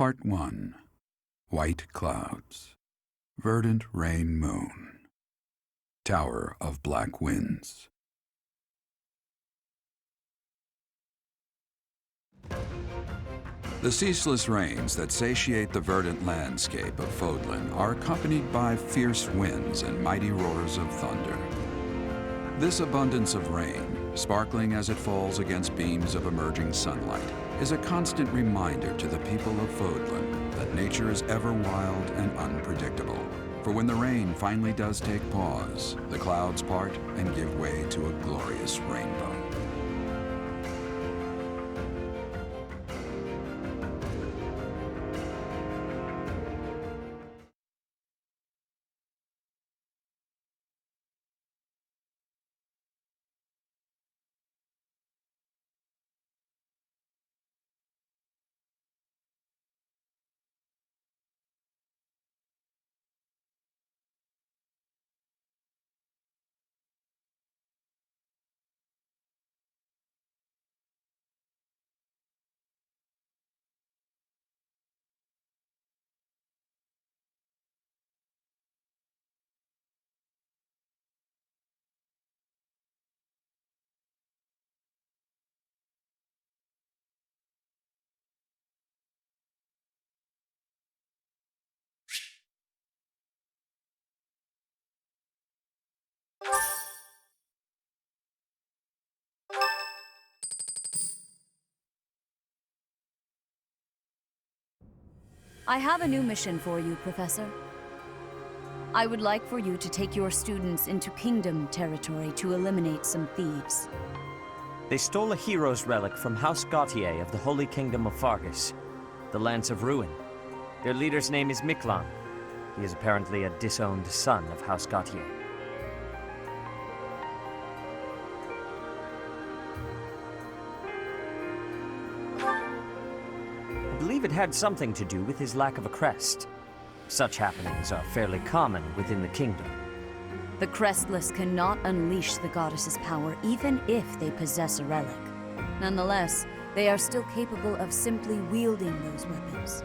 Part 1. White Clouds. Verdant Rain Moon. Tower of Black Winds. The ceaseless rains that satiate the verdant landscape of Fodlan are accompanied by fierce winds and mighty roars of thunder. This abundance of rain, sparkling as it falls against beams of emerging sunlight, is a constant reminder to the people of Fodlan that nature is ever wild and unpredictable. For when the rain finally does take pause, the clouds part and give way to a glorious rainbow. I have a new mission for you, Professor. I would like for you to take your students into Kingdom territory to eliminate some thieves. They stole a hero's relic from House Gautier of the Holy Kingdom of Fargus, the Lance of Ruin. Their leader's name is Miklan. He is apparently a disowned son of House Gautier. I believe it had something to do with his lack of a crest. Such happenings are fairly common within the kingdom. The Crestless cannot unleash the goddess's power even if they possess a relic. Nonetheless, they are still capable of simply wielding those weapons.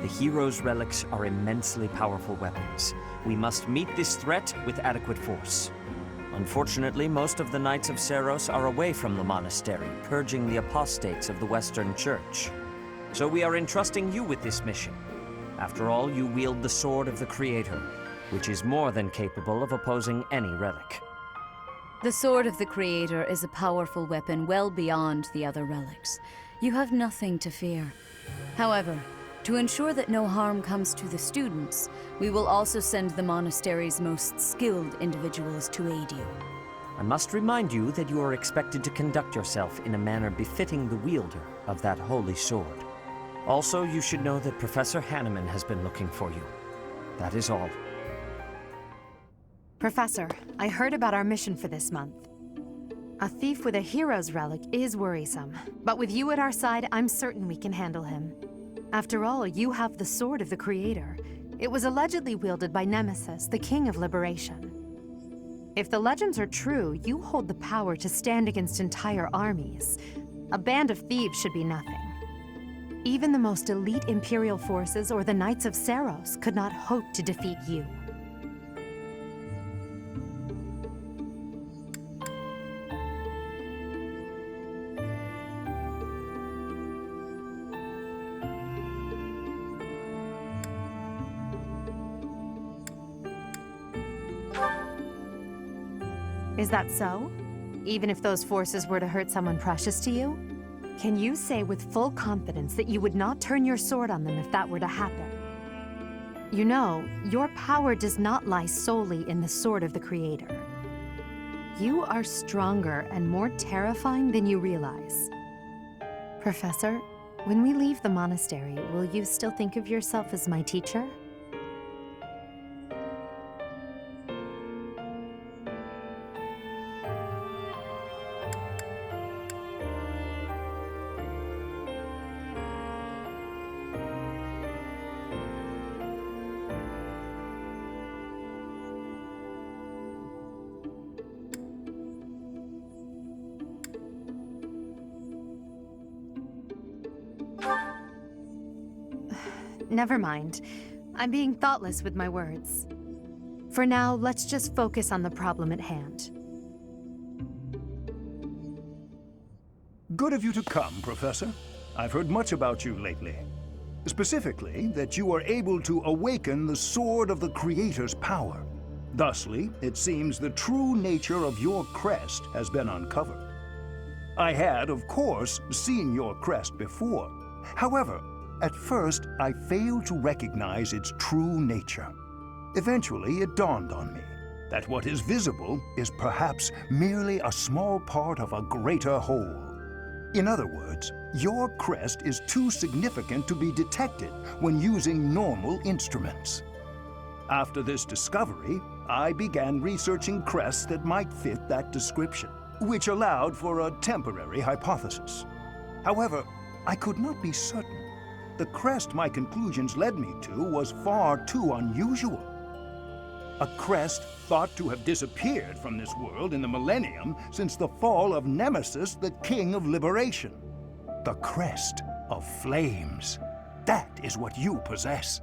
The hero's relics are immensely powerful weapons. We must meet this threat with adequate force. Unfortunately, most of the Knights of Seiros are away from the monastery, purging the apostates of the Western Church. So we are entrusting you with this mission. After all, you wield the Sword of the Creator, which is more than capable of opposing any relic. The Sword of the Creator is a powerful weapon well beyond the other relics. You have nothing to fear. However, to ensure that no harm comes to the students, we will also send the monastery's most skilled individuals to aid you. I must remind you that you are expected to conduct yourself in a manner befitting the wielder of that holy sword. Also, you should know that Professor Hanneman has been looking for you. That is all. Professor, I heard about our mission for this month. A thief with a hero's relic is worrisome, but with you at our side, I'm certain we can handle him. After all, you have the Sword of the Creator. It was allegedly wielded by Nemesis, the King of Liberation. If the legends are true, you hold the power to stand against entire armies. A band of thieves should be nothing. Even the most elite Imperial forces or the Knights of Seiros could not hope to defeat you. Is that so? Even if those forces were to hurt someone precious to you? Can you say with full confidence that you would not turn your sword on them if that were to happen? You know, your power does not lie solely in the Sword of the Creator. You are stronger and more terrifying than you realize. Professor, when we leave the monastery, will you still think of yourself as my teacher? never mind. I'm being thoughtless with my words. For now, let's just focus on the problem at hand. Good of you to come, Professor. I've heard much about you lately. Specifically, that you are able to awaken the Sword of the Creator's power. Thusly, it seems the true nature of your crest has been uncovered. I had, of course, seen your crest before. However, at first, I failed to recognize its true nature. Eventually, it dawned on me that what is visible is perhaps merely a small part of a greater whole. In other words, your crest is too significant to be detected when using normal instruments. After this discovery, I began researching crests that might fit that description, which allowed for a temporary hypothesis. However, I could not be certain. The crest my conclusions led me to was far too unusual. A crest thought to have disappeared from this world in the millennium since the fall of Nemesis, the King of Liberation. The crest of flames. That is what you possess.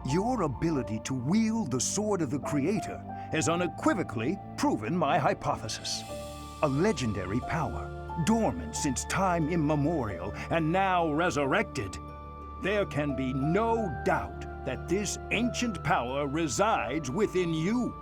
Your ability to wield the Sword of the Creator has unequivocally proven my hypothesis. A legendary power, dormant since time immemorial and now resurrected. There can be no doubt that this ancient power resides within you.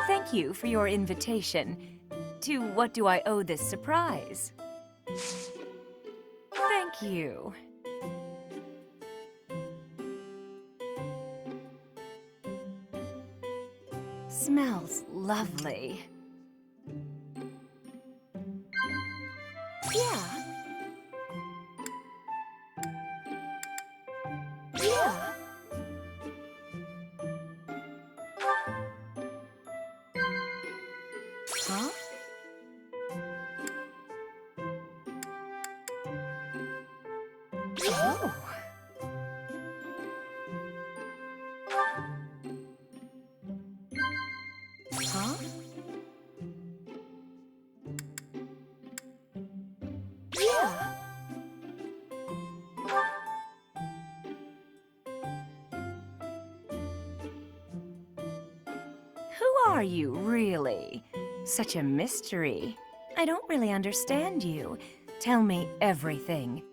Thank you for your invitation. To what do I owe this surprise? Thank you. Smells lovely. Yeah. Yeah. Huh? Oh. Huh? Yeah. Who are you, really? Such a mystery. I don't really understand you. Tell me everything.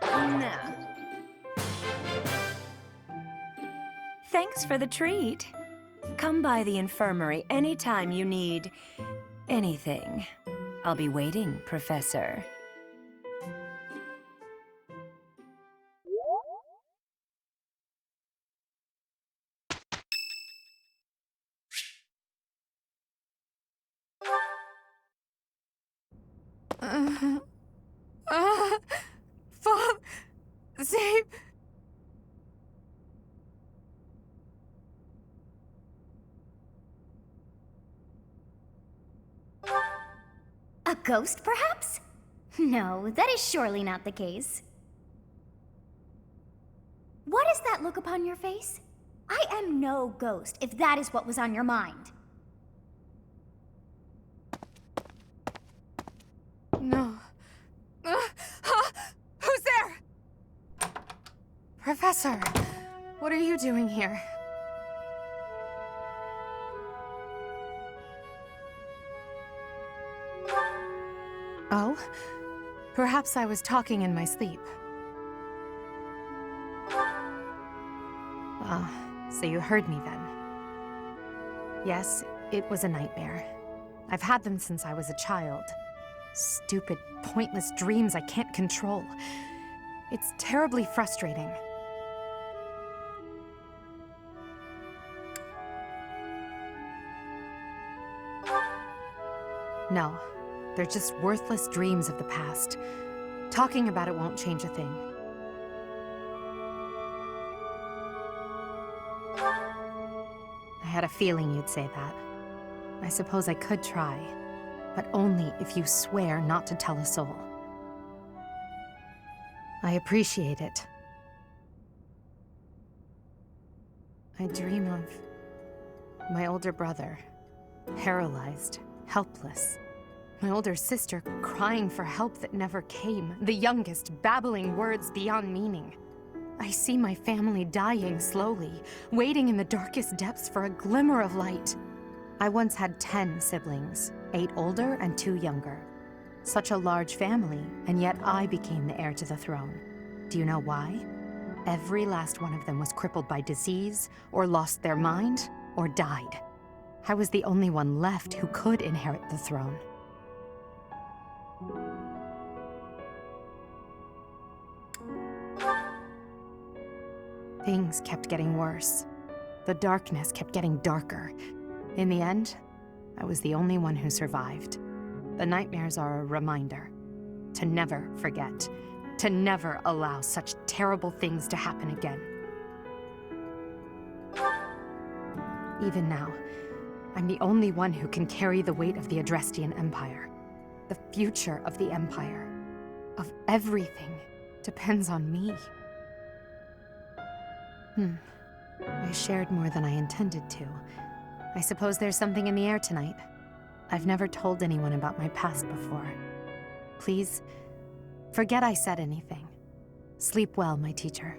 Nah. Thanks for the treat. Come by the infirmary anytime you need anything. I'll be waiting, Professor. Father, save... A ghost, perhaps? No, that is surely not the case. What is that look upon your face? I am no ghost, if that is what was on your mind. No. Who's there? Professor, what are you doing here? Oh? Perhaps I was talking in my sleep. Ah, so you heard me then. Yes, it was a nightmare. I've had them since I was a child. Stupid, pointless dreams I can't control. It's terribly frustrating. No, they're just worthless dreams of the past. Talking about it won't change a thing. I had a feeling you'd say that. I suppose I could try, but only if you swear not to tell a soul. I appreciate it. I dream of my older brother, paralyzed, helpless. My older sister crying for help that never came. The youngest babbling words beyond meaning. I see my family dying slowly, waiting in the darkest depths for a glimmer of light. I once had 10 siblings, 8 older and 2 younger. Such a large family, and yet I became the heir to the throne. Do you know why? Every last one of them was crippled by disease, or lost their mind, or died. I was the only one left who could inherit the throne. Things kept getting worse. The darkness kept getting darker. In the end, I was the only one who survived. The nightmares are a reminder to never forget, to never allow such terrible things to happen again. Even now, I'm the only one who can carry the weight of the Adrestian Empire. The future of the Empire, of everything, depends on me. I shared more than I intended to. I suppose there's something in the air tonight. I've never told anyone about my past before. Please, forget I said anything. Sleep well, my teacher.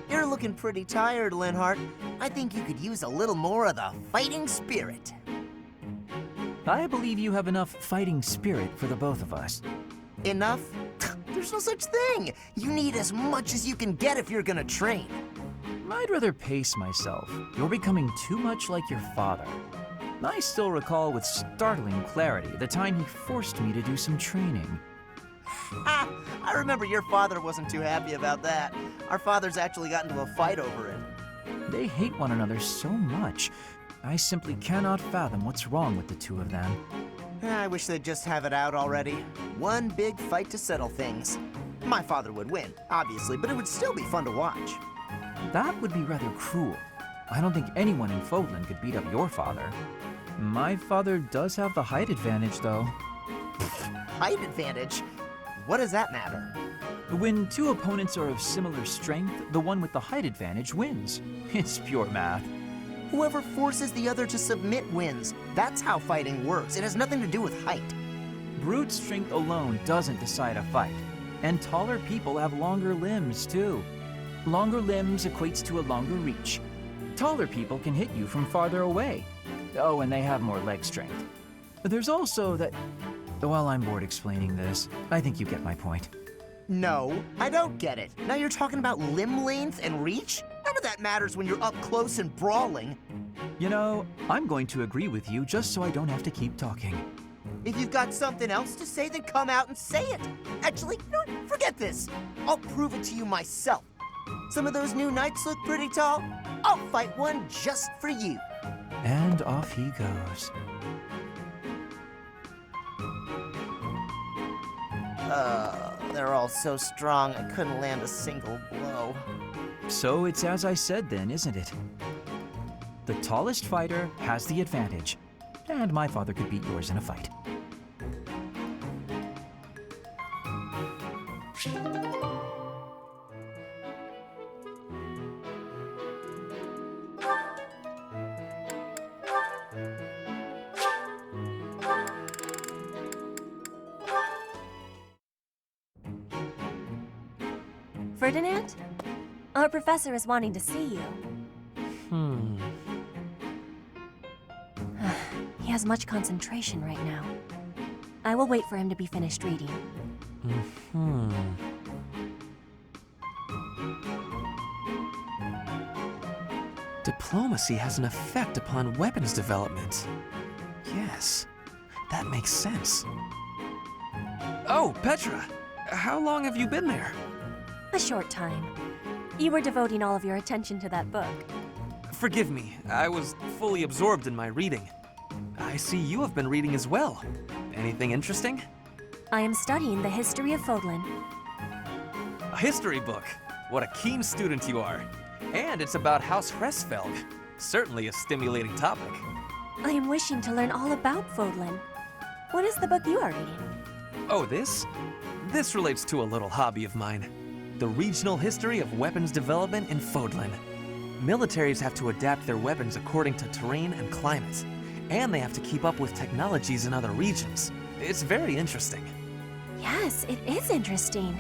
You're looking pretty tired, Linhart. I think you could use a little more of the fighting spirit. I believe you have enough fighting spirit for the both of us. Enough? There's no such thing. You need as much as you can get if you're gonna train. I'd rather pace myself. You're becoming too much like your father. I still recall with startling clarity the time he forced me to do some training. Ha! I remember your father wasn't too happy about that. Our fathers actually got into a fight over it. They hate one another so much. I simply cannot fathom what's wrong with the two of them. I wish they'd just have it out already. One big fight to settle things. My father would win, obviously, but it would still be fun to watch. That would be rather cruel. I don't think anyone in Fodlan could beat up your father. My father does have the height advantage, though. Height advantage? What does that matter? When two opponents are of similar strength, the one with the height advantage wins. It's pure math. Whoever forces the other to submit wins. That's how fighting works. It has nothing to do with height. Brute strength alone doesn't decide a fight. And taller people have longer limbs, too. Longer limbs equates to a longer reach. Taller people can hit you from farther away. Oh, and they have more leg strength. There's also that... Well, I'm bored explaining this. I think you get my point. No, I don't get it. Now you're talking about limb length and reach? None of that matters when you're up close and brawling. You know, I'm going to agree with you just so I don't have to keep talking. If you've got something else to say, then come out and say it. Actually, you know what? Forget this. I'll prove it to you myself. Some of those new knights look pretty tall. I'll fight one just for you. And off he goes. They're all so strong, I couldn't land a single blow. So it's as I said then, isn't it? The tallest fighter has the advantage. And my father could beat yours in a fight. Ferdinand? Our professor is wanting to see you. He has much concentration right now. I will wait for him to be finished reading. Diplomacy has an effect upon weapons development. Yes, that makes sense. Oh, Petra! How long have you been there? A short time. You were devoting all of your attention to that book. Forgive me, I was fully absorbed in my reading. I see you have been reading as well. Anything interesting? I am studying the history of Fodlan. A history book. What a keen student you are. And it's about House Hresfelg. Certainly a stimulating topic. I am wishing to learn all about Fodlan. What is the book you are reading? Oh, this? This relates to a little hobby of mine. The regional history of weapons development in Fodlan. Militaries have to adapt their weapons according to terrain and climate. And they have to keep up with technologies in other regions. It's very interesting. Yes, it is interesting.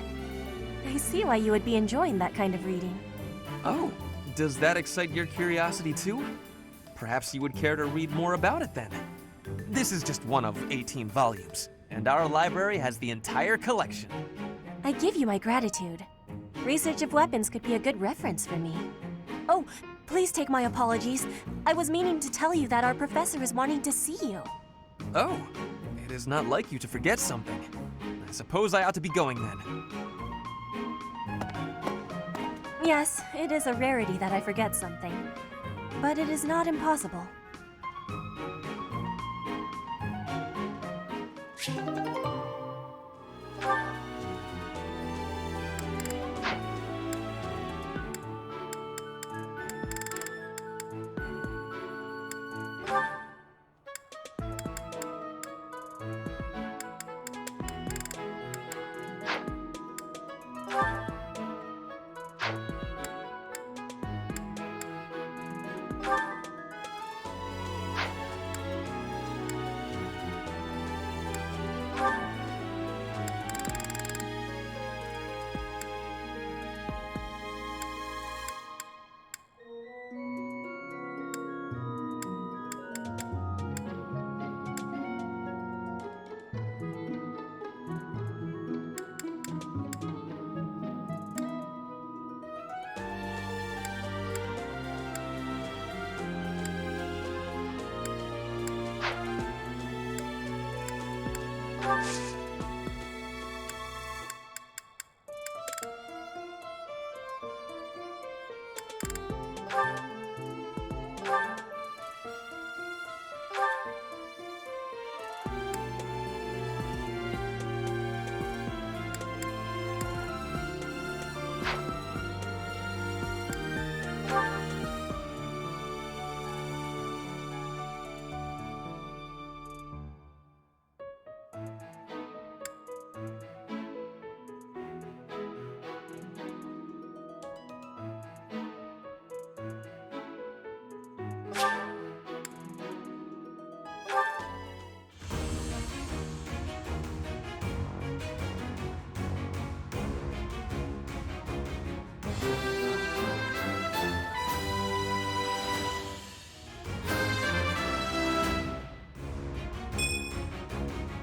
I see why you would be enjoying that kind of reading. Oh, does that excite your curiosity too? Perhaps you would care to read more about it then. This is just one of 18 volumes, and our library has the entire collection. I give you my gratitude. Research of weapons could be a good reference for me. Oh, please take my apologies. I was meaning to tell you that our professor is wanting to see you. Oh, it is not like you to forget something. I suppose I ought to be going then. Yes, it is a rarity that I forget something. But it is not impossible.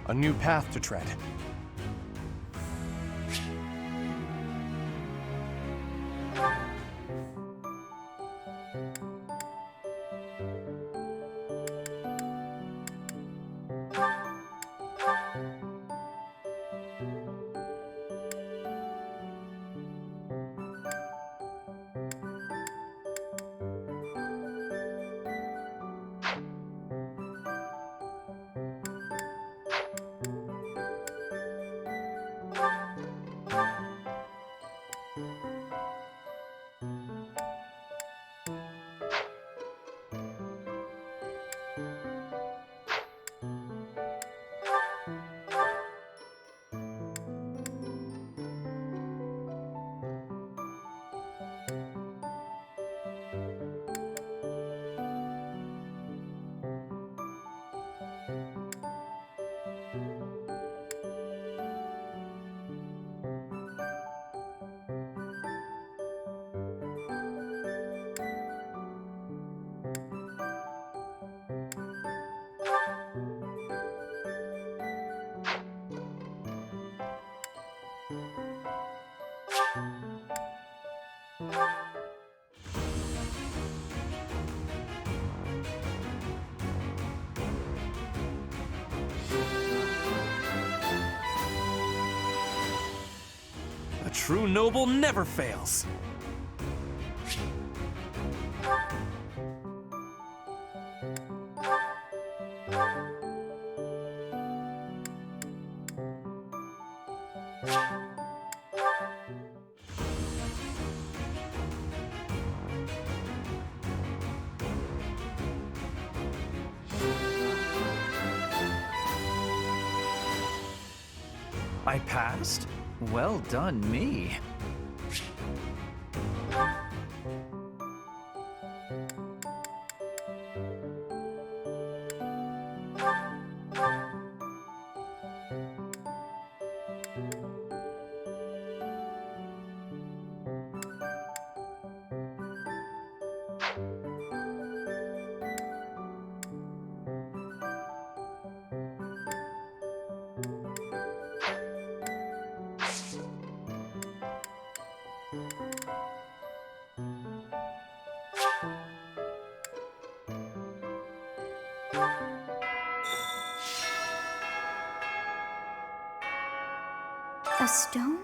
A new path to tread. true noble never fails. I passed? Well done, me. A stone?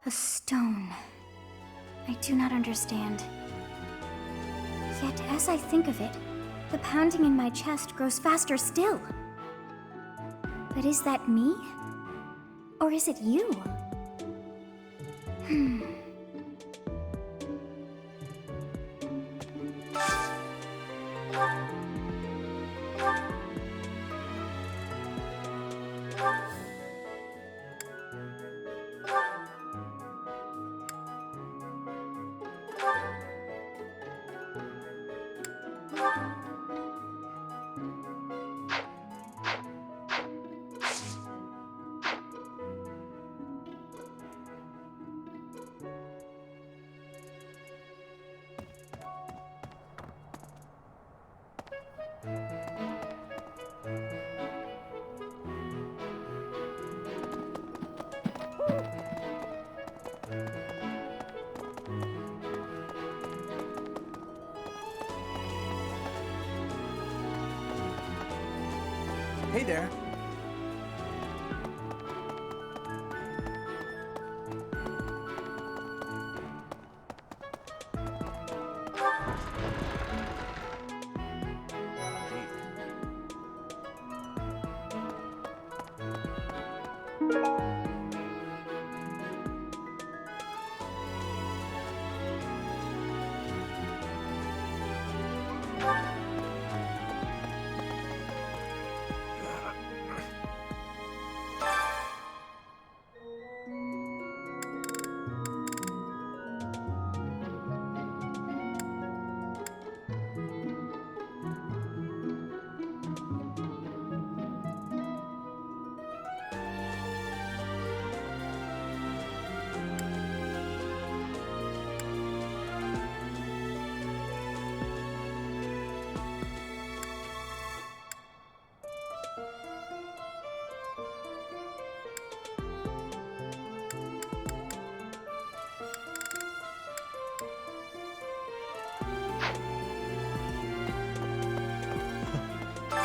A stone. I do not understand. Yet, as I think of it, the pounding in my chest grows faster still. But is that me? Or is it you? Hey there.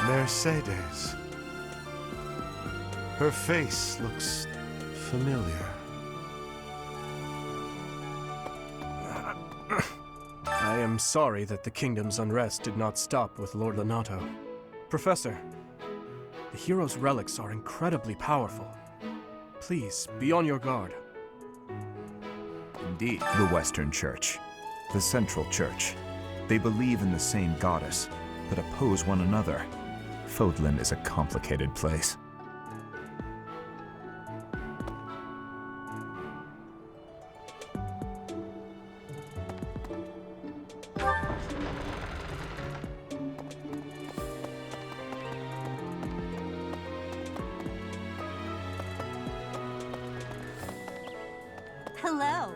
Mercedes. Her face looks familiar. I am sorry that the kingdom's unrest did not stop with Lord Lonato. Professor, the hero's relics are incredibly powerful. Please, be on your guard. Indeed, the Western Church, the Central Church. They believe in the same goddess, but oppose one another. Fodlan is a complicated place. Hello.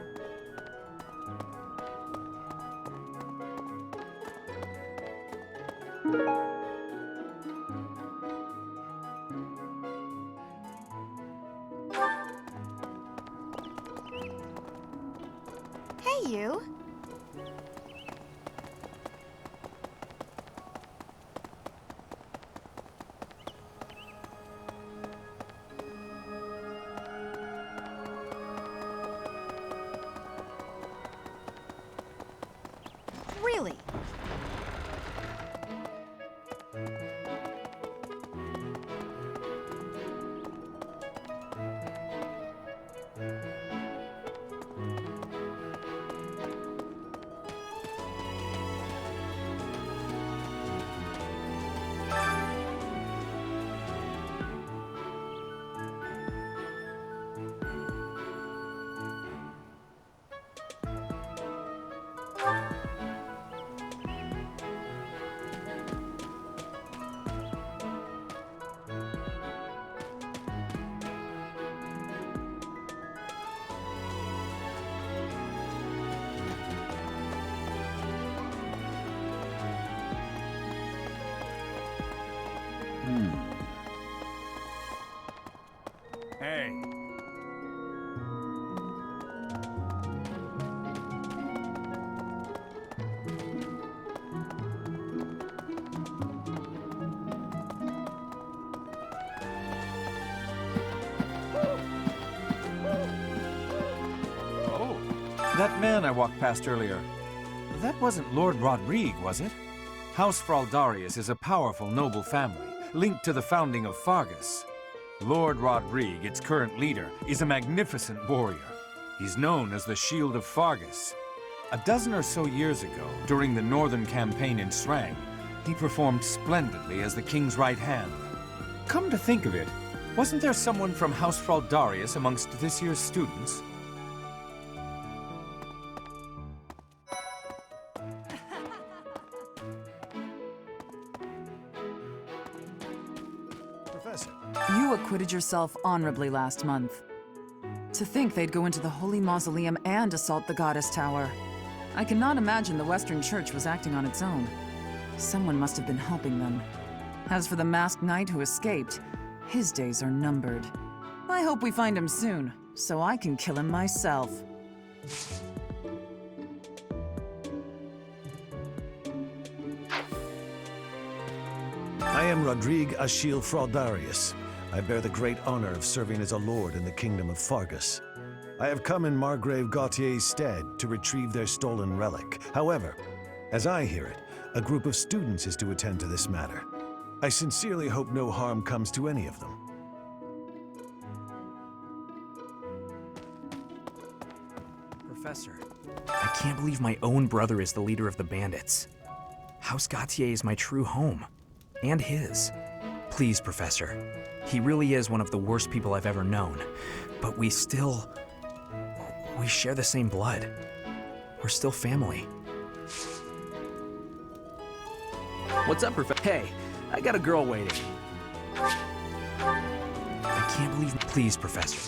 Hey, you. That man I walked past earlier, that wasn't Lord Rodrigue, was it? House Fraldarius is a powerful noble family, linked to the founding of Fargus. Lord Rodrigue, its current leader, is a magnificent warrior. He's known as the Shield of Fargus. A dozen or so years ago, during the Northern Campaign in Srang, he performed splendidly as the king's right hand. Come to think of it, wasn't there someone from House Fraldarius amongst this year's students? Professor. You acquitted yourself honorably last month. To think they'd go into the Holy Mausoleum and assault the Goddess Tower. I cannot imagine the Western Church was acting on its own. Someone must have been helping them. As for the masked knight who escaped, his days are numbered. I hope we find him soon, so I can kill him myself. I am Rodrigue Achille Fraldarius. I bear the great honor of serving as a lord in the kingdom of Fargus. I have come in Margrave Gautier's stead to retrieve their stolen relic. However, as I hear it, a group of students is to attend to this matter. I sincerely hope no harm comes to any of them. Professor, I can't believe my own brother is the leader of the bandits. House Gautier is my true home. And his. Please, Professor. He really is one of the worst people I've ever known. But we share the same blood. We're still family. What's up, Professor? Hey, I got a girl waiting. I can't believe... Please, Professor.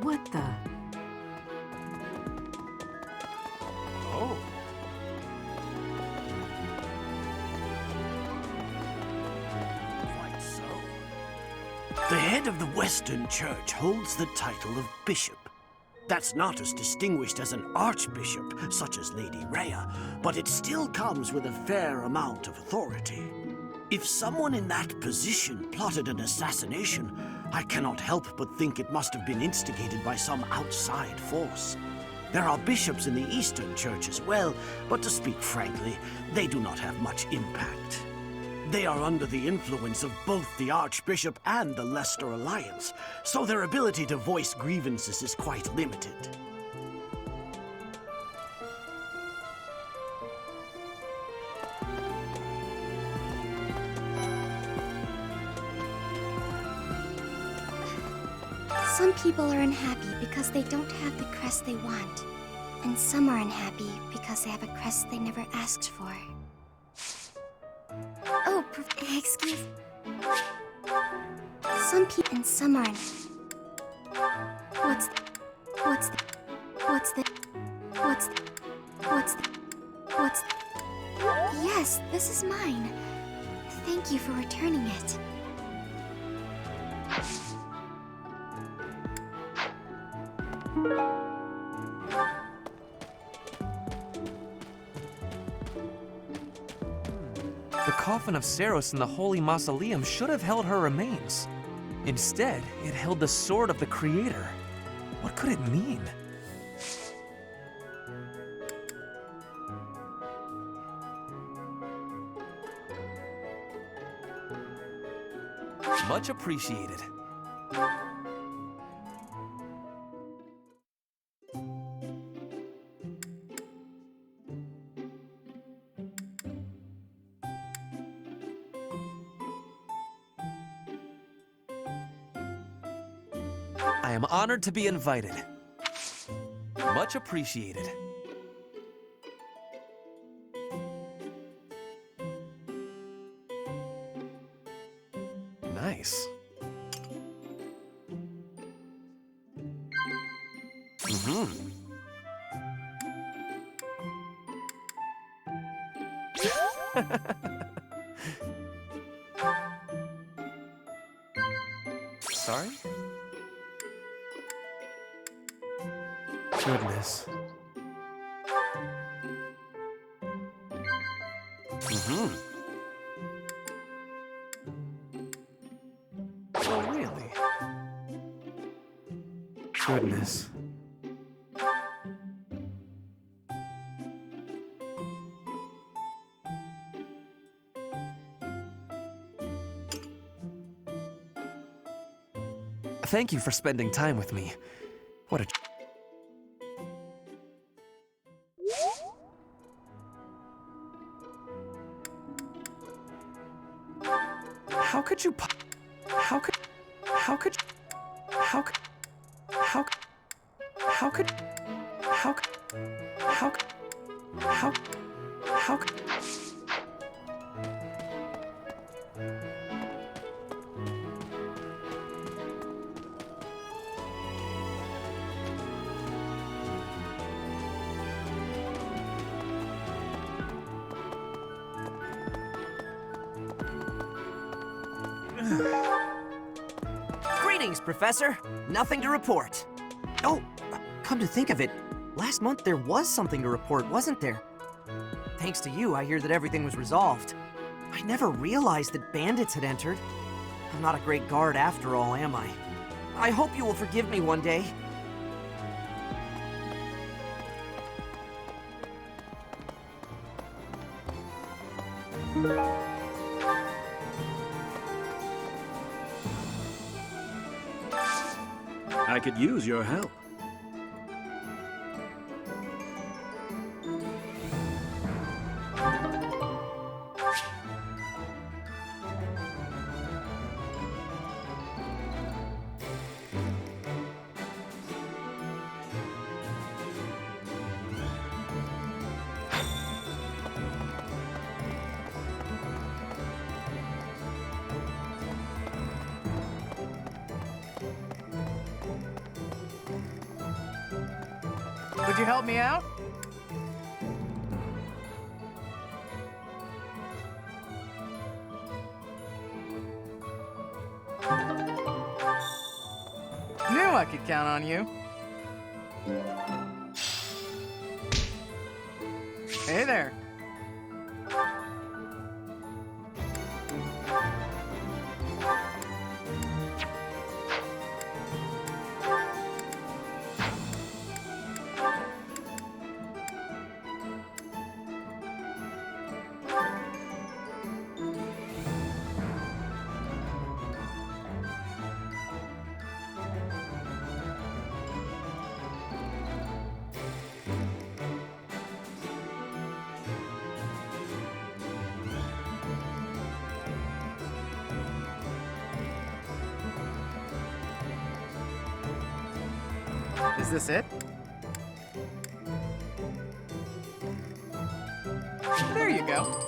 What the? Oh. Quite so. The head of the Western Church holds the title of bishop. That's not as distinguished as an archbishop, such as Lady Rhea, but it still comes with a fair amount of authority. If someone in that position plotted an assassination, I cannot help but think it must have been instigated by some outside force. There are bishops in the Eastern Church as well, but to speak frankly, they do not have much impact. They are under the influence of both the Archbishop and the Leicester Alliance, so their ability to voice grievances is quite limited. Some people are unhappy because they don't have the crest they want. And some are unhappy because they have a crest they never asked for. Oh, excuse... Some people and some aren't. What's the... Yes, this is mine. Thank you for returning it. The coffin of Seros in the Holy Mausoleum should have held her remains. Instead, it held the sword of the Creator. What could it mean? Much appreciated. I am honored to be invited. Much appreciated. Nice. Sorry? Goodness. Oh, really? Goodness. Thank you for spending time with me. What a... How could you... How could... How could... How could... How could... How could... How could... How could... How could... Greetings, Professor. Nothing to report. Oh, come to think of it, last month there was something to report, wasn't there? Thanks to you, I hear that everything was resolved. I never realized that bandits had entered. I'm not a great guard after all, am I? I hope you will forgive me one day. I could use your help. Would you help me out? Knew I could count on you. Hey there. Is this it? There you go.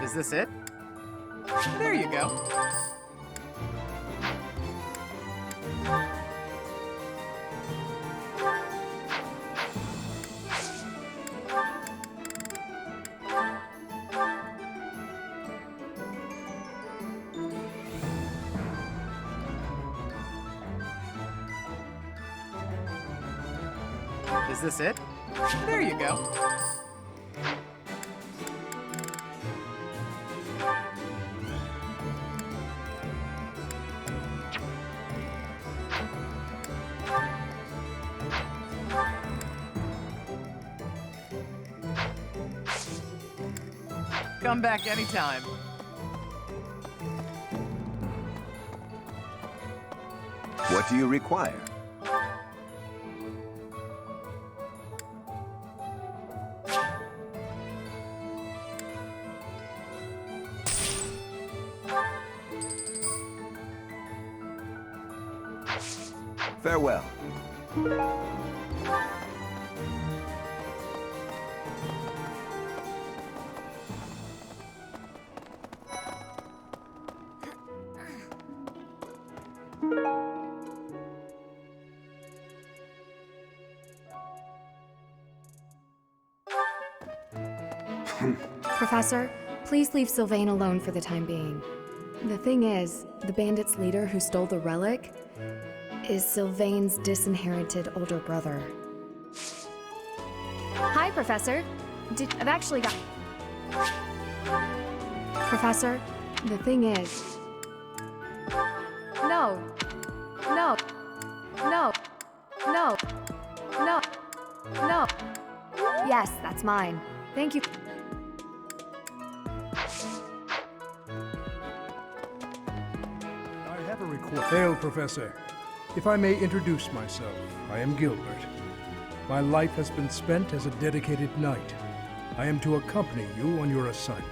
Is this it? There you go. Is this it? There you go. Come back anytime. What do you require? Farewell. Professor, please leave Sylvain alone for the time being. The thing is, the bandit's leader who stole the relic is Sylvain's disinherited older brother. Hi, Professor. I've actually got... Professor, the thing is... No. No. No. No. No. No. Yes, that's mine. Thank you. I have a request. Hail, Professor. If I may introduce myself, I am Gilbert. My life has been spent as a dedicated knight. I am to accompany you on your assignment.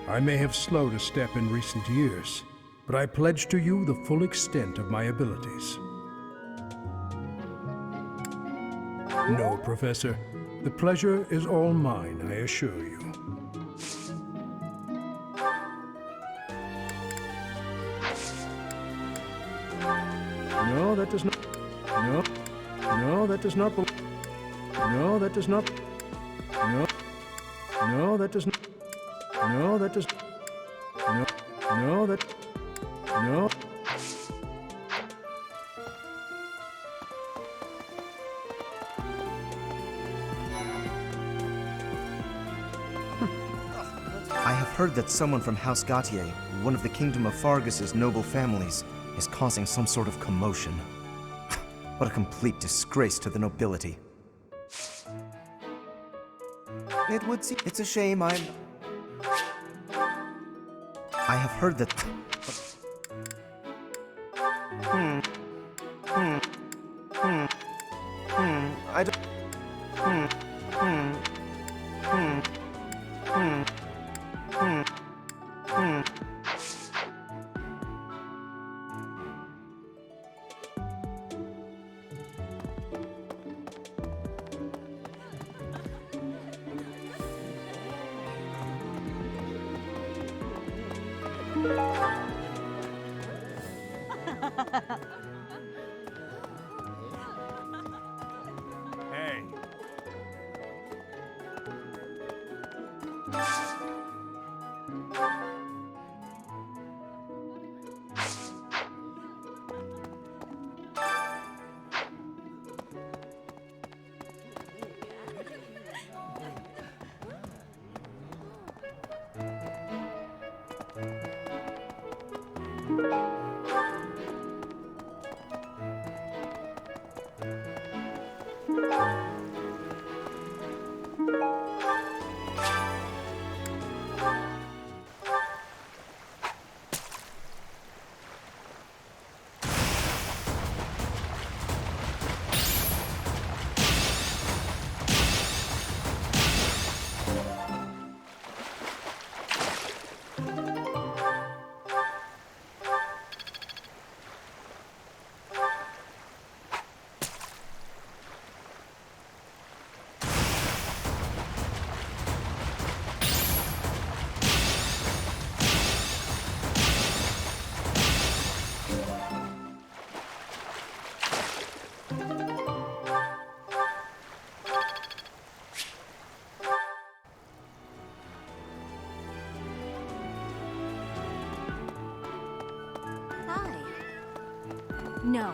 I may have slowed a step in recent years, but I pledge to you the full extent of my abilities. No, Professor. The pleasure is all mine, I assure you. No, that does not... No. No, that does not... No, that does not... No. No, that does not... No, that does... No. No, that... No. I have heard that someone from House Gautier, one of the Kingdom of Fargus's noble families, is causing some sort of commotion. What a complete disgrace to the nobility. It would seem... It's a shame I have heard that... I don't... Hey. No.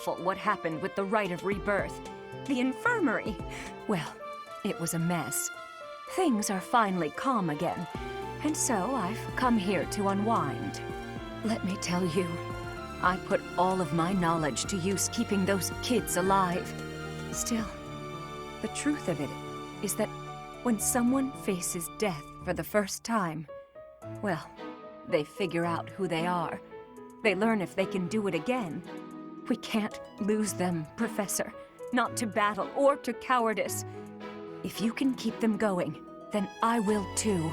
awful what happened with the rite of rebirth. The infirmary. Well, it was a mess. Things are finally calm again, and so I've come here to unwind. Let me tell you, I put all of my knowledge to use keeping those kids alive. Still, the truth of it is that when someone faces death for the first time, well, they figure out who they are. They learn if they can do it again. We can't lose them, Professor. Not to battle or to cowardice. If you can keep them going, then I will too.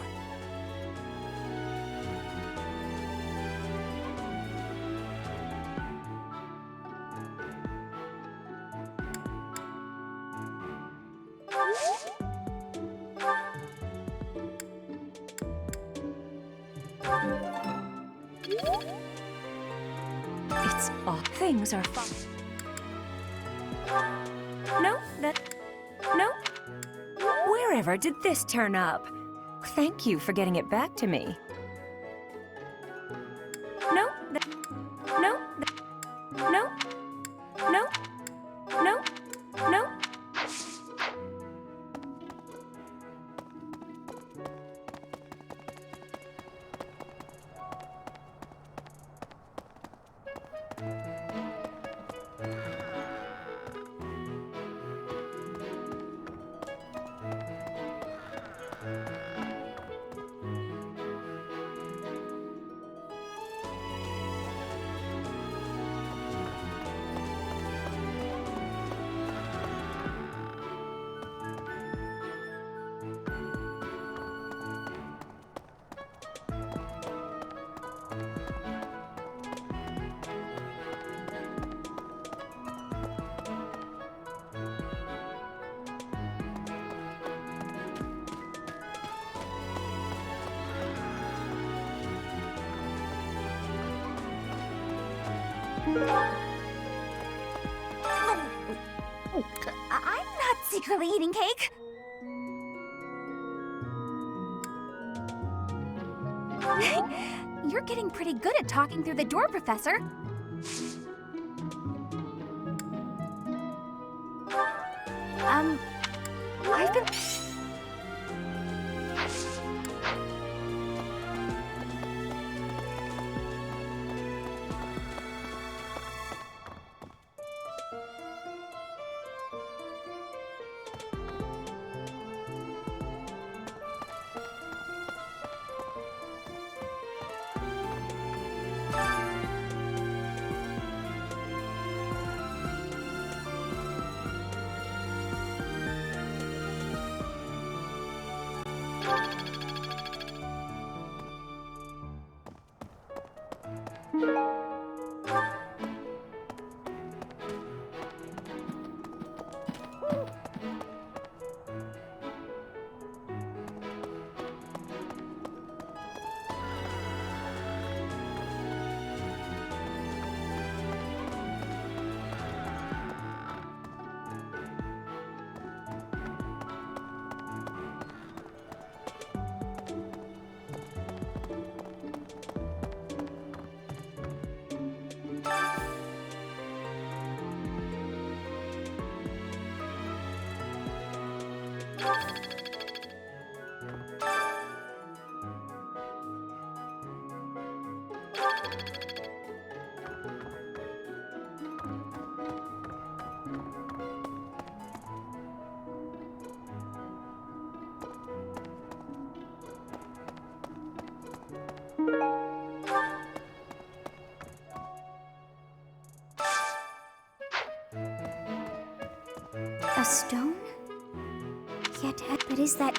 It's off. Things are fine. No, no. Wherever did this turn up? Thank you for getting it back to me. No, no, no, no, no, no. I'm not secretly eating cake. You're getting pretty good at talking through the door, Professor. I've been... A stone? Yet, but is that...